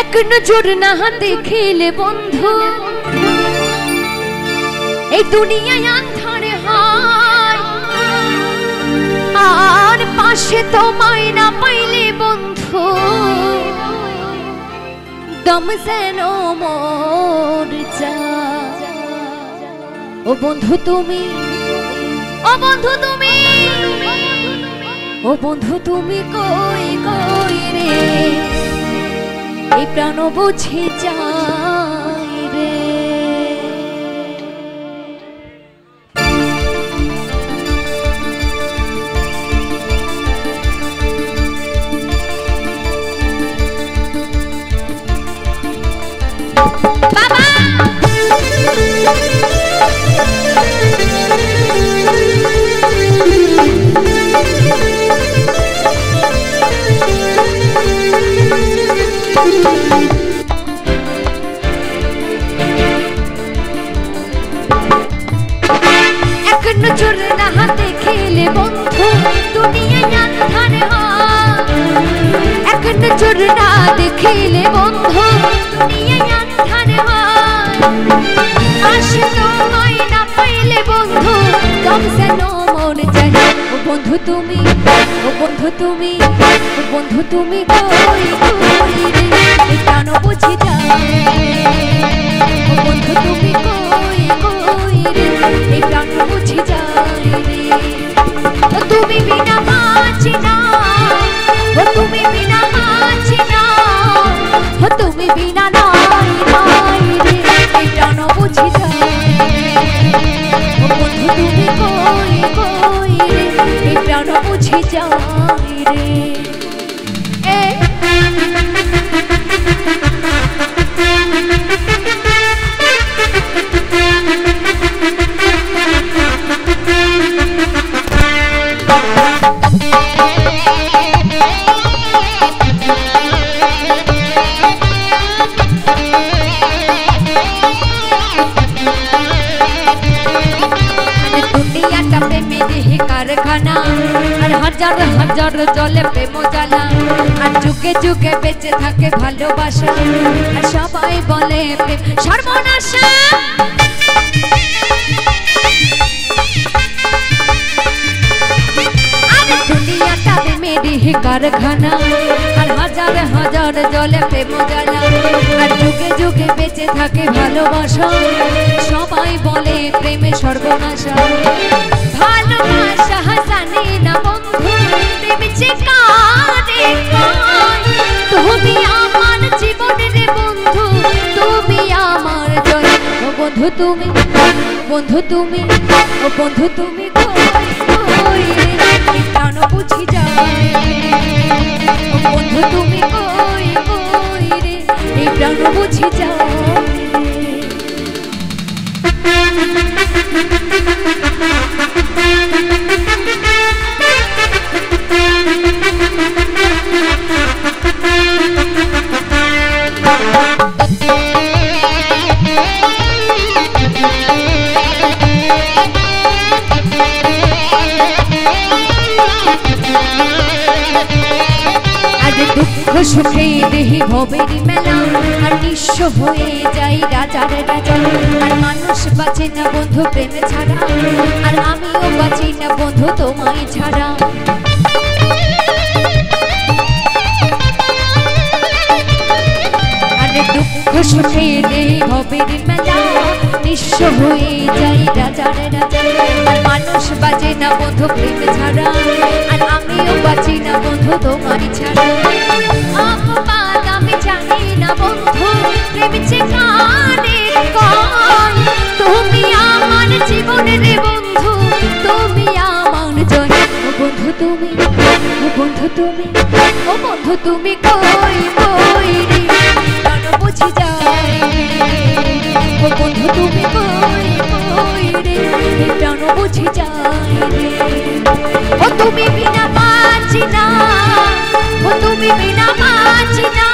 এক নজর না দেখিলে বন্ধু এই দুনিয়ায় আন্ধারে হয় আর পাশে তোমায় না পাইলে বন্ধু দম যেন মোর যায়। ও বন্ধু তুমি, ও বন্ধু তুমি, ও বন্ধু তুমি কই কই রে এই প্রাণ বুঝে যায় রে। বাবা এক নজর না দেখিলে বন্ধু দুনিয়ায় আন্ধার হয়। এক নজর না দেখিলে বন্ধু দুনিয়ায় আন্ধার হয়। পাশে তোমায় না পাইলে বন্ধু দম যেন মোর যায়। ও বন্ধু তুমি, ও বন্ধু তুমি, ও বন্ধু তুমি কই কই রে এই প্রাণ বুঝি যায়। ও বন্ধু তুমি কই কই রে এই প্রাণ বুঝি যায় রে। ও তুমি বিনা বাঁচি না, ও তুমি বিনা বাঁচি না, ও তুমি বিনা নাই নাই রে এই প্রাণ বুঝি যায়। ও বন্ধু তুমি কই কই রে এই প্রাণ বুঝি যায় রে। কারখানা আর হাজার হাজার জলে প্রেম জ্বালা আর যুগে যুগে বেঁচে থাকে ভালোবাসা আর সবাই বলে প্রেম সর্বনাশা। আর দুনিয়াটা মেরি কারখানা আর হাজার হাজার জলে প্রেম জ্বালা আর যুগে যুগে বেঁচে থাকে ভালোবাসা সবাই বলে প্রেমে সর্বনাশা। ভালোবাসা জানি না বন্ধু প্রেম যে কারে কয়। তুমি আমার জীবন রে বন্ধু তুমি আমার জয়। ও বন্ধু তুমি, বন্ধু তুমি, ও বন্ধু তুমি কই কই রে এই প্রাণ বুঝি যায়। ও বন্ধু তুমি কই কই রে এই প্রাণ বুঝি যায়। দুঃখ সুখে দেহি ভবের মেলা আর নিঃস্ব হয়ে যাই রাজার রাজা। আর মানুষ বাঁচে না বন্ধু প্রেম ছাড়া আর আমিও বাঁচি না বন্ধু তোমায় ছাড়া। আরে দুঃখ সুখে দেহি ভবের মেলা নিঃস্ব হয়ে যাই রাজার রাজা। আর মানুষ বাঁচে না বন্ধু প্রেম ছাড়া আর আমিও বাঁচি না বন্ধু তোমায় ছাড়া। আমি জানি না বন্ধু প্রেম যে কারে কয়। তুমি আমার জীবন রে বন্ধু তুমি আমার জয়। ও বন্ধু তুমি, ও বন্ধু তুমি, ও বন্ধু তুমি কই কই রে প্রাণ বুঝি যায়। ও বন্ধু তুমি কই কই রে এই প্রাণ বুঝি যায় রে। ও তুমি বিনা বাঁচি না, ও তুমি বিনা বাঁচি না,